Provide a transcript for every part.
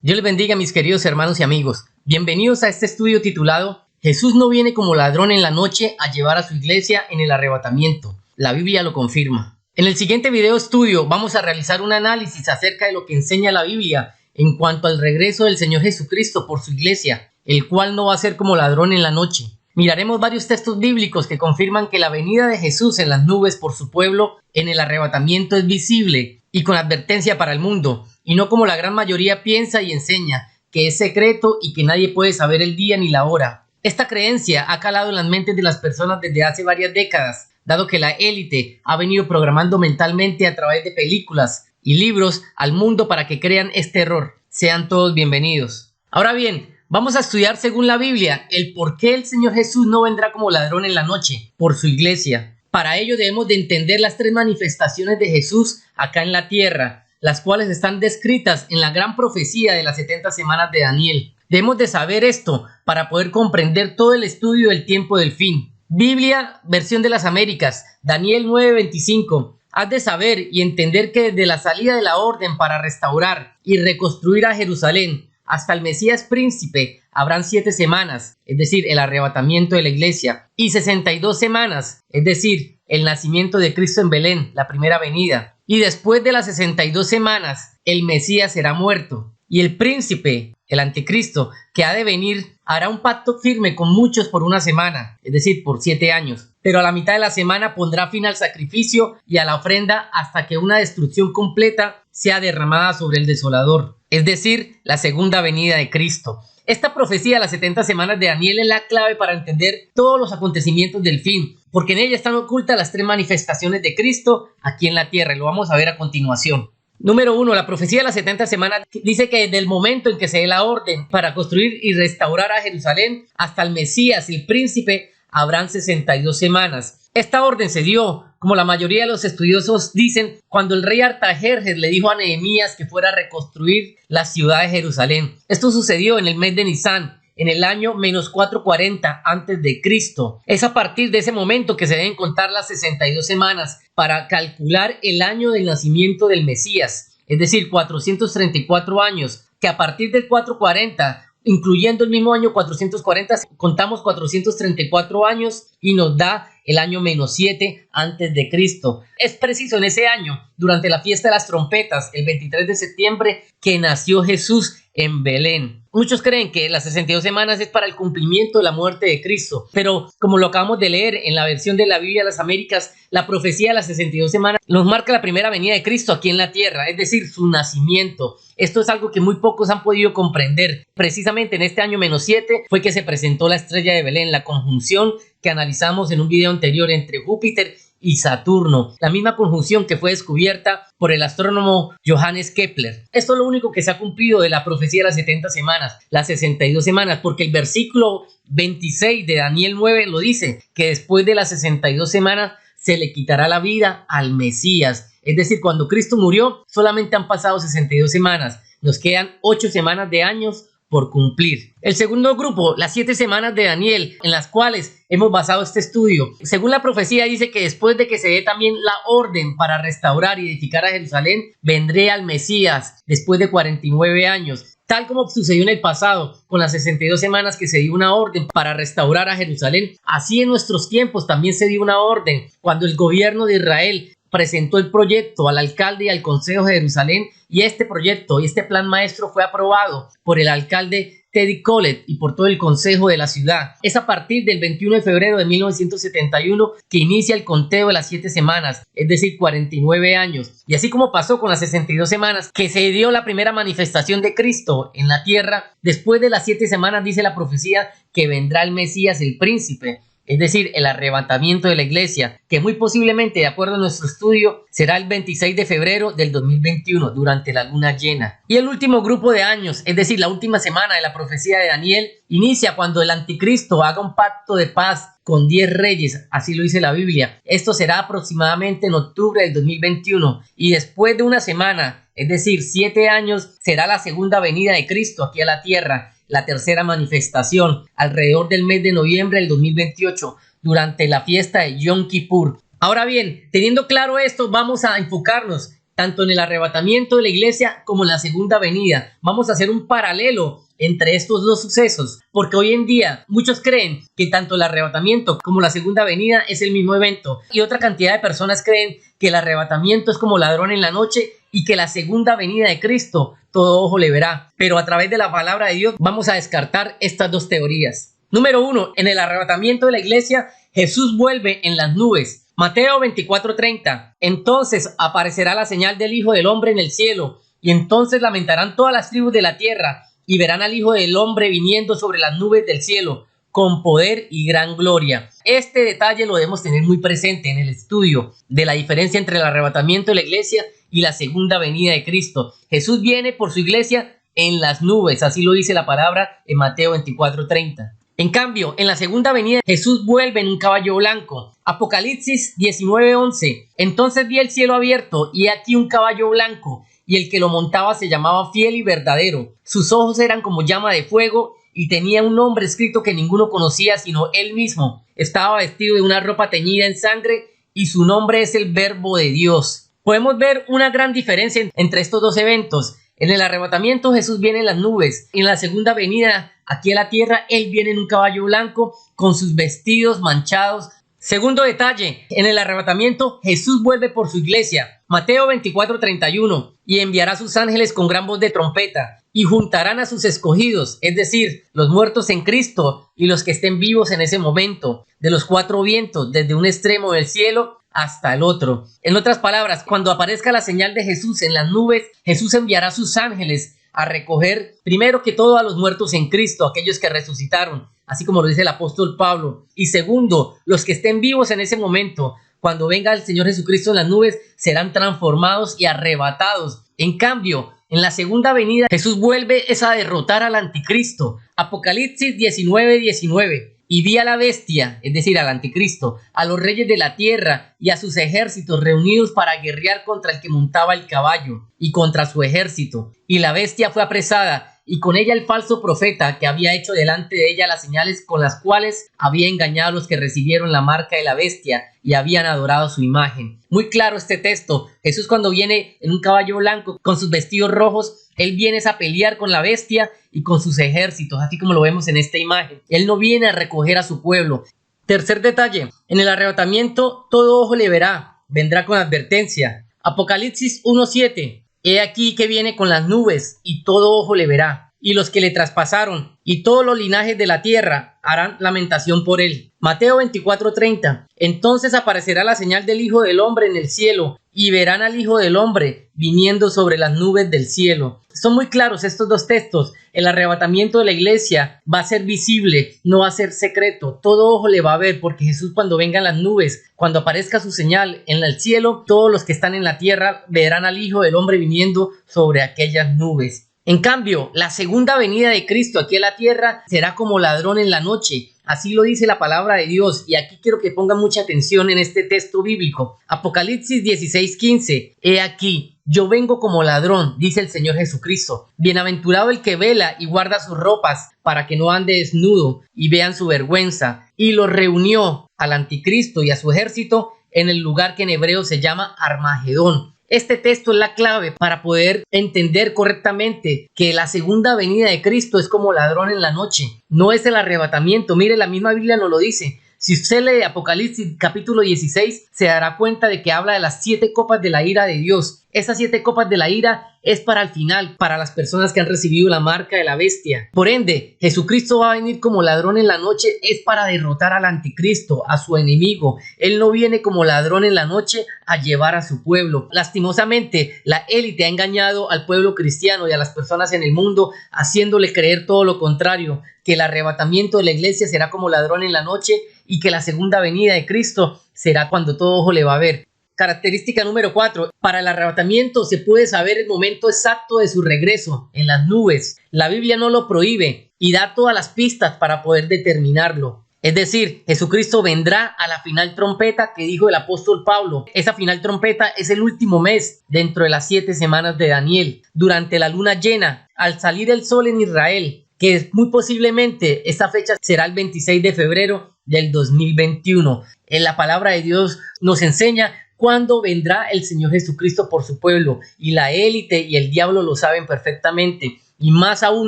Dios les bendiga, mis queridos hermanos y amigos. Bienvenidos a este estudio titulado Jesús no viene como ladrón en la noche a llevar a su iglesia en el arrebatamiento. La Biblia lo confirma. En el siguiente video estudio vamos a realizar un análisis acerca de lo que enseña la Biblia en cuanto al regreso del Señor Jesucristo por su iglesia, el cual no va a ser como ladrón en la noche. Miraremos varios textos bíblicos que confirman que la venida de Jesús en las nubes por su pueblo en el arrebatamiento es visible y con advertencia para el mundo, y no como la gran mayoría piensa y enseña, que es secreto y que nadie puede saber el día ni la hora. Esta creencia ha calado en las mentes de las personas desde hace varias décadas, dado que la élite ha venido programando mentalmente a través de películas y libros al mundo para que crean este error. Sean todos bienvenidos. Ahora bien, vamos a estudiar según la Biblia el por qué el Señor Jesús no vendrá como ladrón en la noche por su iglesia. Para ello debemos de entender las tres manifestaciones de Jesús acá en la tierra, las cuales están descritas en la gran profecía de las 70 semanas de Daniel. Debemos de saber esto para poder comprender todo el estudio del tiempo del fin. Biblia, versión de las Américas, Daniel 9:25. Has de saber y entender que desde la salida de la orden para restaurar y reconstruir a Jerusalén hasta el Mesías príncipe habrán 7 semanas, es decir, el arrebatamiento de la iglesia, y 62 semanas, es decir, el nacimiento de Cristo en Belén, la primera venida. Y después de las 62 semanas, el Mesías será muerto, y el príncipe, el anticristo, que ha de venir, hará un pacto firme con muchos por una semana, es decir, por 7 años. Pero a la mitad de la semana pondrá fin al sacrificio y a la ofrenda hasta que una destrucción completa sea derramada sobre el desolador, es decir, la segunda venida de Cristo. Esta profecía de las 70 semanas de Daniel es la clave para entender todos los acontecimientos del fin, porque en ella están ocultas las tres manifestaciones de Cristo aquí en la tierra, y lo vamos a ver a continuación. Número 1, la profecía de las 70 semanas dice que desde el momento en que se dé la orden para construir y restaurar a Jerusalén hasta el Mesías, el príncipe, habrán 62 semanas. Esta orden se dio, como la mayoría de los estudiosos dicen, cuando el rey Artajerjes le dijo a Nehemías que fuera a reconstruir la ciudad de Jerusalén. Esto sucedió en el mes de Nisán, en el año menos 440 antes de Cristo. Es a partir de ese momento que se deben contar las 62 semanas para calcular el año del nacimiento del Mesías, es decir, 434 años, que a partir del 440, incluyendo el mismo año 440, contamos 434 años y nos da el año menos 7 antes de Cristo. Es preciso en ese año, durante la fiesta de las trompetas, el 23 de septiembre, que nació Jesús en Belén. Muchos creen que las 62 semanas es para el cumplimiento de la muerte de Cristo, pero como lo acabamos de leer en la versión de la Biblia de las Américas, la profecía de las 62 semanas nos marca la primera venida de Cristo aquí en la tierra, es decir, su nacimiento. Esto es algo que muy pocos han podido comprender. Precisamente en este año menos 7 fue que se presentó la estrella de Belén, la conjunción que analizamos en un video anterior entre Júpiter y Saturno, la misma conjunción que fue descubierta por el astrónomo Johannes Kepler. Esto es lo único que se ha cumplido de la profecía de las 70 semanas, las 62 semanas, porque el versículo 26 de Daniel 9 lo dice, que después de las 62 semanas se le quitará la vida al Mesías. Es decir, cuando Cristo murió, solamente han pasado 62 semanas. Nos quedan 8 semanas de años por cumplir. El segundo grupo, las 7 semanas de Daniel, en las cuales hemos basado este estudio. Según la profecía dice que después de que se dé también la orden para restaurar y edificar a Jerusalén, vendré al Mesías después de 49 años. Tal como sucedió en el pasado, con las 62 semanas que se dio una orden para restaurar a Jerusalén, así en nuestros tiempos también se dio una orden cuando el gobierno de Israel presentó el proyecto al alcalde y al consejo de Jerusalén, y este proyecto y este plan maestro fue aprobado por el alcalde Teddy Kollek y por todo el consejo de la ciudad. Es a partir del 21 de febrero de 1971 que inicia el conteo de las 7 semanas, es decir, 49 años. Y así como pasó con las 62 semanas, que se dio la primera manifestación de Cristo en la tierra, después de las 7 semanas dice la profecía que vendrá el Mesías, el príncipe, es decir, el arrebatamiento de la iglesia, que muy posiblemente, de acuerdo a nuestro estudio, será el 26 de febrero del 2021, durante la luna llena. Y el último grupo de años, es decir, la última semana de la profecía de Daniel, inicia cuando el anticristo haga un pacto de paz con 10 reyes, así lo dice la Biblia. Esto será aproximadamente en octubre del 2021, y después de una semana, es decir, 7 años, será la segunda venida de Cristo aquí a la tierra, la tercera manifestación, alrededor del mes de noviembre del 2028, durante la fiesta de Yom Kippur. Ahora bien, teniendo claro esto, vamos a enfocarnos tanto en el arrebatamiento de la iglesia como en la segunda venida. Vamos a hacer un paralelo entre estos dos sucesos, porque hoy en día muchos creen que tanto el arrebatamiento como la segunda venida es el mismo evento, y otra cantidad de personas creen que el arrebatamiento es como ladrón en la noche y que la segunda venida de Cristo todo ojo le verá. Pero a través de la palabra de Dios vamos a descartar estas dos teorías. Número 1. En el arrebatamiento de la iglesia, Jesús vuelve en las nubes. Mateo 24:30. Entonces aparecerá la señal del Hijo del Hombre en el cielo, y entonces lamentarán todas las tribus de la tierra, y verán al Hijo del Hombre viniendo sobre las nubes del cielo, con poder y gran gloria. Este detalle lo debemos tener muy presente en el estudio de la diferencia entre el arrebatamiento de la iglesia y la segunda venida de Cristo. Jesús viene por su iglesia en las nubes, así lo dice la palabra en Mateo 24:30. En cambio, en la segunda venida, Jesús vuelve en un caballo blanco. Apocalipsis 19:11. Entonces vi el cielo abierto y aquí un caballo blanco, y el que lo montaba se llamaba Fiel y Verdadero. Sus ojos eran como llama de fuego y tenía un nombre escrito que ninguno conocía sino él mismo. Estaba vestido de una ropa teñida en sangre y su nombre es el Verbo de Dios. Podemos ver una gran diferencia entre estos dos eventos. En el arrebatamiento Jesús viene en las nubes. En la segunda venida aquí a la tierra, Él viene en un caballo blanco con sus vestidos manchados. Segundo detalle, en el arrebatamiento Jesús vuelve por su iglesia. Mateo 24:31. Y enviará a sus ángeles con gran voz de trompeta, y juntarán a sus escogidos, es decir, los muertos en Cristo y los que estén vivos en ese momento, de los cuatro vientos, desde un extremo del cielo hasta el otro. En otras palabras, cuando aparezca la señal de Jesús en las nubes, Jesús enviará a sus ángeles a recoger primero que todo a los muertos en Cristo, aquellos que resucitaron, así como lo dice el apóstol Pablo, y segundo, los que estén vivos en ese momento. Cuando venga el Señor Jesucristo en las nubes, serán transformados y arrebatados. En cambio, en la segunda venida, Jesús vuelve a derrotar al anticristo. Apocalipsis 19:19. Y vi a la bestia, es decir, al anticristo, a los reyes de la tierra y a sus ejércitos reunidos para guerrear contra el que montaba el caballo y contra su ejército. Y la bestia fue apresada, y con ella el falso profeta, que había hecho delante de ella las señales con las cuales había engañado a los que recibieron la marca de la bestia y habían adorado su imagen. Muy claro este texto. Jesús, cuando viene en un caballo blanco con sus vestidos rojos, Él viene a pelear con la bestia y con sus ejércitos, así como lo vemos en esta imagen. Él no viene a recoger a su pueblo. Tercer detalle, en el arrebatamiento todo ojo le verá, vendrá con advertencia. Apocalipsis 1:7. He aquí que viene con las nubes y todo ojo le verá, y los que le traspasaron y todos los linajes de la tierra harán lamentación por él. Mateo 24:30. Entonces aparecerá la señal del Hijo del Hombre en el cielo, y verán al Hijo del Hombre viniendo sobre las nubes del cielo. Son muy claros estos dos textos. El arrebatamiento de la iglesia va a ser visible, no va a ser secreto. Todo ojo le va a ver, porque Jesús, cuando venga en las nubes, cuando aparezca su señal en el cielo, todos los que están en la tierra verán al Hijo del Hombre viniendo sobre aquellas nubes. En cambio, la segunda venida de Cristo aquí a la tierra será como ladrón en la noche. Así lo dice la palabra de Dios, y aquí quiero que pongan mucha atención en este texto bíblico. Apocalipsis 16:15. He aquí, yo vengo como ladrón, dice el Señor Jesucristo. Bienaventurado el que vela y guarda sus ropas, para que no ande desnudo y vean su vergüenza. Y lo reunió al anticristo y a su ejército en el lugar que en hebreo se llama Armagedón. Este texto es la clave para poder entender correctamente que la segunda venida de Cristo es como ladrón en la noche. No es el arrebatamiento. Mire, la misma Biblia nos lo dice. Si usted lee Apocalipsis capítulo 16, se dará cuenta de que habla de las 7 copas de la ira de Dios. Esas 7 copas de la ira es para el final, para las personas que han recibido la marca de la bestia. Por ende, Jesucristo va a venir como ladrón en la noche, es para derrotar al anticristo, a su enemigo. Él no viene como ladrón en la noche a llevar a su pueblo. Lastimosamente, la élite ha engañado al pueblo cristiano y a las personas en el mundo, haciéndole creer todo lo contrario, que el arrebatamiento de la iglesia será como ladrón en la noche y que la segunda venida de Cristo será cuando todo ojo le va a ver. Característica número 4. Para el arrebatamiento se puede saber el momento exacto de su regreso en las nubes. La Biblia no lo prohíbe y da todas las pistas para poder determinarlo. Es decir, Jesucristo vendrá a la final trompeta que dijo el apóstol Pablo. Esa final trompeta es el último mes dentro de las 7 semanas de Daniel, durante la luna llena, al salir el sol en Israel, que muy posiblemente esta fecha será el 26 de febrero del 2021. En la palabra de Dios nos enseña cuándo vendrá el Señor Jesucristo por su pueblo, y la élite y el diablo lo saben perfectamente, y más aún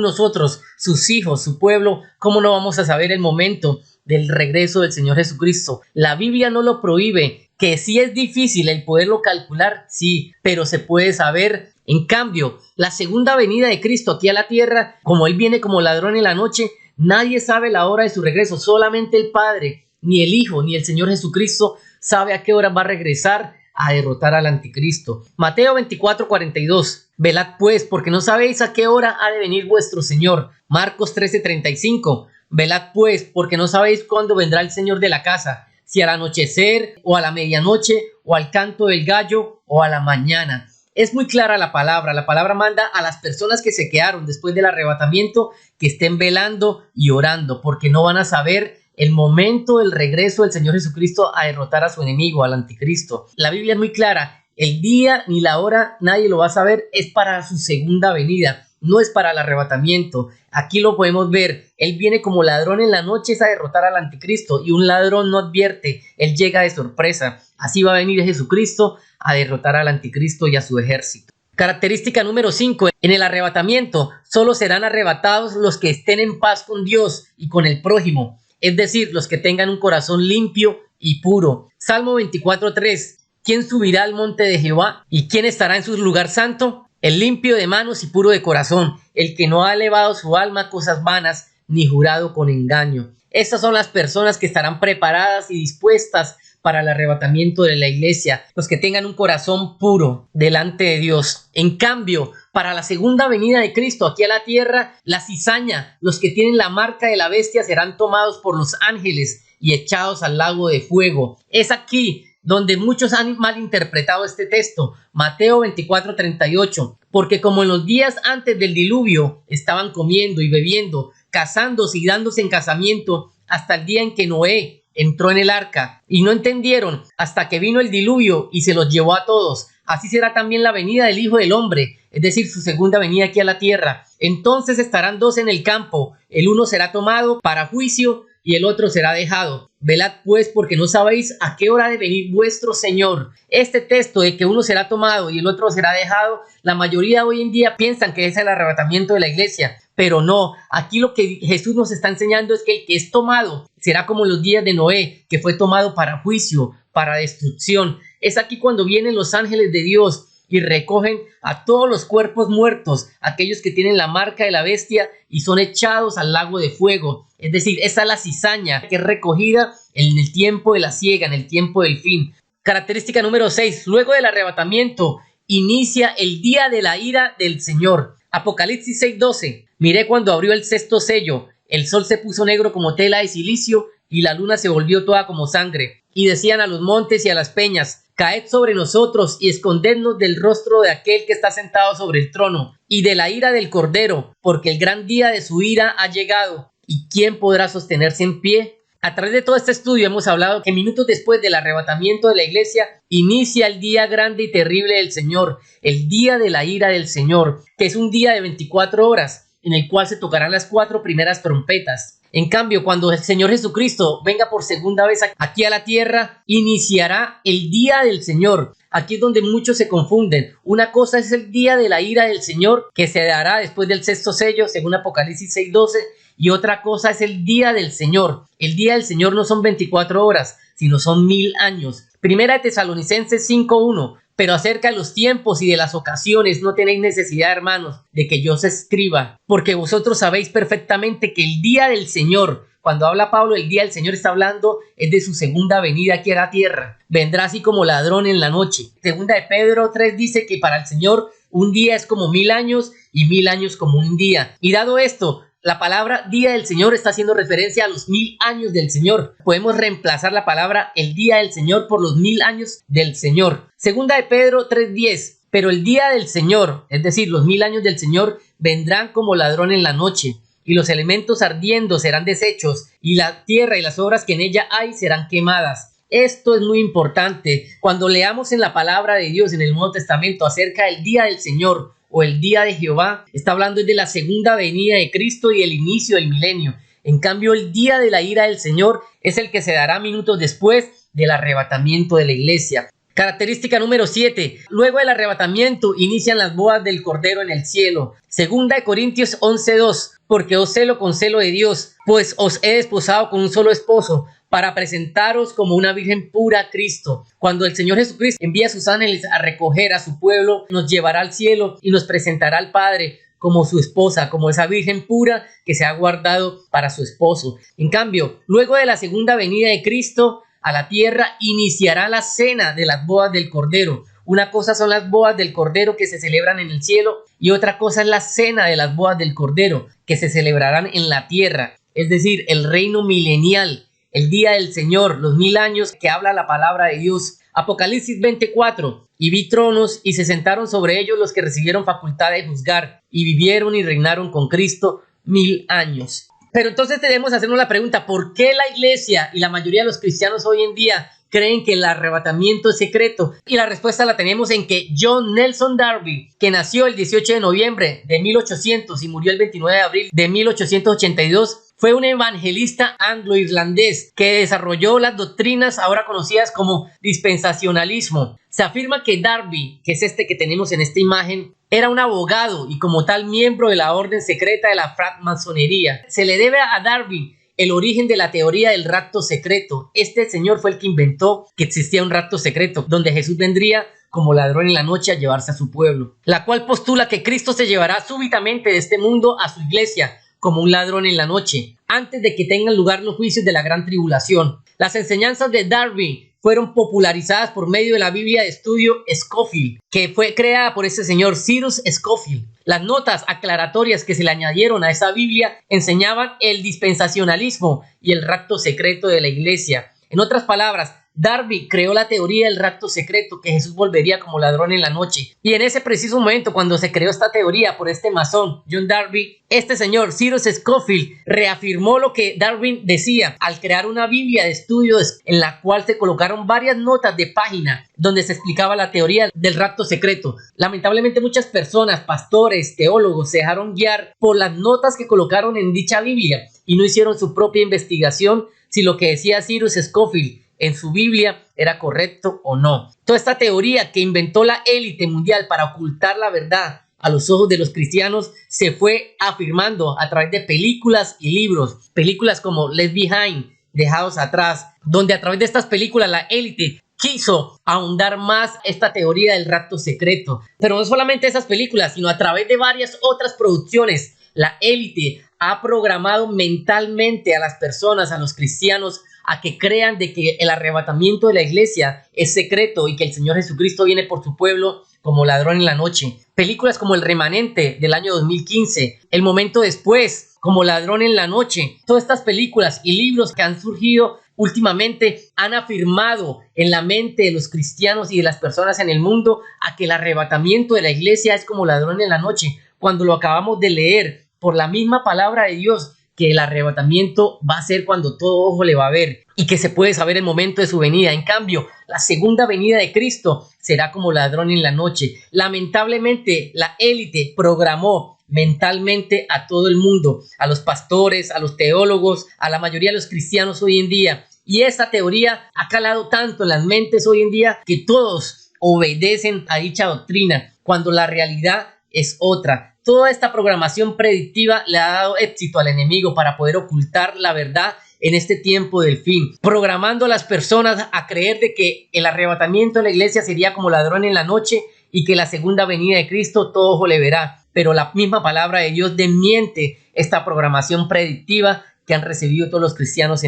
nosotros, sus hijos, su pueblo. ¿Cómo no vamos a saber el momento del regreso del Señor Jesucristo? La Biblia no lo prohíbe, que sí es difícil el poderlo calcular, sí, pero se puede saber. En cambio, la segunda venida de Cristo aquí a la tierra, como Él viene como ladrón en la noche, nadie sabe la hora de su regreso, solamente el Padre, ni el Hijo, ni el Señor Jesucristo sabe a qué hora va a regresar a derrotar al anticristo. Mateo 24:42. Velad pues, porque no sabéis a qué hora ha de venir vuestro Señor. Marcos 13:35. Velad pues, porque no sabéis cuándo vendrá el Señor de la casa, si al anochecer, o a la medianoche, o al canto del gallo, o a la mañana. Es muy clara la palabra manda a las personas que se quedaron después del arrebatamiento que estén velando y orando, porque no van a saber el momento del regreso del Señor Jesucristo a derrotar a su enemigo, al anticristo. La Biblia es muy clara, el día ni la hora nadie lo va a saber, es para su segunda venida, no es para el arrebatamiento. Aquí lo podemos ver, Él viene como ladrón en la noche a derrotar al anticristo, y un ladrón no advierte, Él llega de sorpresa. Así va a venir Jesucristo a derrotar al anticristo y a su ejército. Característica número 5. En el arrebatamiento solo serán arrebatados los que estén en paz con Dios y con el prójimo, es decir, los que tengan un corazón limpio y puro. Salmo 24:3. ¿Quién subirá al monte de Jehová? ¿Y quién estará en su lugar santo? El limpio de manos y puro de corazón, el que no ha elevado su alma a cosas vanas, ni jurado con engaño. Estas son las personas que estarán preparadas y dispuestas para el arrebatamiento de la iglesia, los que tengan un corazón puro delante de Dios. En cambio, para la segunda venida de Cristo aquí a la tierra, la cizaña, los que tienen la marca de la bestia, serán tomados por los ángeles y echados al lago de fuego. Es aquí donde muchos han malinterpretado este texto. Mateo 24:38. Porque como en los días antes del diluvio estaban comiendo y bebiendo, casándose y dándose en casamiento, hasta el día en que Noé entró en el arca, y no entendieron hasta que vino el diluvio y se los llevó a todos. Así será también la venida del Hijo del Hombre, es decir, su segunda venida aquí a la tierra. Entonces estarán dos en el campo, el uno será tomado para juicio y el otro será dejado. Velad pues, porque no sabéis a qué hora ha de venir vuestro Señor. Este texto de que uno será tomado y el otro será dejado, la mayoría hoy en día piensan que es el arrebatamiento de la iglesia, pero no. Aquí lo que Jesús nos está enseñando es que el que es tomado será como los días de Noé, que fue tomado para juicio, para destrucción. Es aquí cuando vienen los ángeles de Dios y recogen a todos los cuerpos muertos, aquellos que tienen la marca de la bestia, y son echados al lago de fuego. Es decir, esa es la cizaña que es recogida en el tiempo de la siega, en el tiempo del fin. Característica número 6. Luego del arrebatamiento inicia el día de la ira del Señor. Apocalipsis 6:12. Miré cuando abrió el sexto sello, el sol se puso negro como tela de silicio y la luna se volvió toda como sangre. Y decían a los montes y a las peñas: caed sobre nosotros y escondednos del rostro de aquel que está sentado sobre el trono y de la ira del Cordero, porque el gran día de su ira ha llegado. ¿Y quién podrá sostenerse en pie? A través de todo este estudio hemos hablado que minutos después del arrebatamiento de la iglesia inicia el día grande y terrible del Señor, el día de la ira del Señor, que es un día de 24 horas en el cual se tocarán las 4 primeras trompetas. En cambio, cuando el Señor Jesucristo venga por segunda vez aquí a la tierra, iniciará el día del Señor. Aquí es donde muchos se confunden. Una cosa es el día de la ira del Señor, que se dará después del sexto sello, según Apocalipsis 6:12, y otra cosa es el día del Señor. El día del Señor no son 24 horas, sino son 1000 años. Primera de Tesalonicenses 5:1. Pero acerca de los tiempos y de las ocasiones no tenéis necesidad, hermanos, de que yo os escriba, porque vosotros sabéis perfectamente que el día del Señor, cuando habla Pablo, el día del Señor está hablando es de su segunda venida aquí a la tierra. Vendrá así como ladrón en la noche. Segunda de Pedro 3 dice que para el Señor un día es como 1000 años y 1000 años como un día. Y dado esto, la palabra día del Señor está haciendo referencia a los 1000 años del Señor. Podemos reemplazar la palabra el día del Señor por los 1000 años del Señor. Segunda de Pedro 3:10. Pero el día del Señor, es decir, los 1000 años del Señor, vendrán como ladrón en la noche, y los elementos ardiendo serán deshechos, y la tierra y las obras que en ella hay serán quemadas. Esto es muy importante. Cuando leamos en la palabra de Dios en el Nuevo Testamento acerca del día del Señor o el día de Jehová, está hablando de la segunda venida de Cristo y el inicio del milenio. En cambio, el día de la ira del Señor es el que se dará minutos después del arrebatamiento de la iglesia. Característica número 7. Luego del arrebatamiento inician las bodas del Cordero en el cielo. Segunda de Corintios 11:2. Porque os celo con celo de Dios, pues os he desposado con un solo esposo, para presentaros como una virgen pura a Cristo. Cuando el Señor Jesucristo envía a sus ángeles a recoger a su pueblo, nos llevará al cielo y nos presentará al Padre como su esposa, como esa virgen pura que se ha guardado para su esposo. En cambio, luego de la segunda venida de Cristo a la tierra, iniciará la cena de las bodas del Cordero. Una cosa son las bodas del Cordero que se celebran en el cielo y otra cosa es la cena de las bodas del Cordero que se celebrarán en la tierra, es decir, el reino milenial, el día del Señor, los 1000 años que habla la palabra de Dios. Apocalipsis 24. Y vi tronos y se sentaron sobre ellos los que recibieron facultad de juzgar y vivieron y reinaron con Cristo 1000 años. Pero entonces debemos hacernos la pregunta, ¿por qué la iglesia y la mayoría de los cristianos hoy en día creen que el arrebatamiento es secreto? Y la respuesta la tenemos en que John Nelson Darby, que nació el 18 de noviembre de 1800 y murió el 29 de abril de 1882, fue un evangelista anglo-irlandés que desarrolló las doctrinas ahora conocidas como dispensacionalismo. Se afirma que Darby, que es este que tenemos en esta imagen, era un abogado y como tal miembro de la orden secreta de la francmasonería. Se le debe a Darby el origen de la teoría del rapto secreto. Este señor fue el que inventó que existía un rapto secreto, donde Jesús vendría como ladrón en la noche a llevarse a su pueblo, la cual postula que Cristo se llevará súbitamente de este mundo a su iglesia como un ladrón en la noche, antes de que tengan lugar los juicios de la gran tribulación. Las enseñanzas de Darby fueron popularizadas por medio de la Biblia de estudio Scofield, que fue creada por ese señor Cyrus Scofield. Las notas aclaratorias que se le añadieron a esa Biblia enseñaban el dispensacionalismo y el rapto secreto de la iglesia. En otras palabras, Darby creó la teoría del rapto secreto, que Jesús volvería como ladrón en la noche. Y en ese preciso momento, cuando se creó esta teoría por este masón, John Darby, este señor Cyrus Scofield reafirmó lo que Darwin decía al crear una Biblia de estudios en la cual se colocaron varias notas de página donde se explicaba la teoría del rapto secreto. Lamentablemente muchas personas, pastores, teólogos, se dejaron guiar por las notas que colocaron en dicha Biblia y no hicieron su propia investigación si lo que decía Cyrus Scofield en su Biblia era correcto o no. Toda esta teoría que inventó la élite mundial para ocultar la verdad a los ojos de los cristianos se fue afirmando a través de películas y libros. Películas como Left Behind, Dejados Atrás, donde a través de estas películas la élite quiso ahondar más esta teoría del rapto secreto. Pero no solamente esas películas, sino a través de varias otras producciones, la élite ha programado mentalmente a las personas, a los cristianos, a que crean de que el arrebatamiento de la iglesia es secreto y que el Señor Jesucristo viene por su pueblo como ladrón en la noche. Películas como El Remanente del año 2015, El Momento Después, como Ladrón en la Noche. Todas estas películas y libros que han surgido últimamente han afirmado en la mente de los cristianos y de las personas en el mundo a que el arrebatamiento de la iglesia es como ladrón en la noche, cuando lo acabamos de leer por la misma palabra de Dios, que el arrebatamiento va a ser cuando todo ojo le va a ver y que se puede saber el momento de su venida. En cambio, la segunda venida de Cristo será como ladrón en la noche. Lamentablemente, la élite programó mentalmente a todo el mundo, a los pastores, a los teólogos, a la mayoría de los cristianos hoy en día. Y esta teoría ha calado tanto en las mentes hoy en día que todos obedecen a dicha doctrina, cuando la realidad es otra. Toda esta programación predictiva le ha dado éxito al enemigo para poder ocultar la verdad en este tiempo del fin, programando a las personas a creer de que el arrebatamiento de la iglesia sería como ladrón en la noche y que la segunda venida de Cristo todo ojo le verá. Pero la misma palabra de Dios desmiente esta programación predictiva que han recibido todos los cristianos en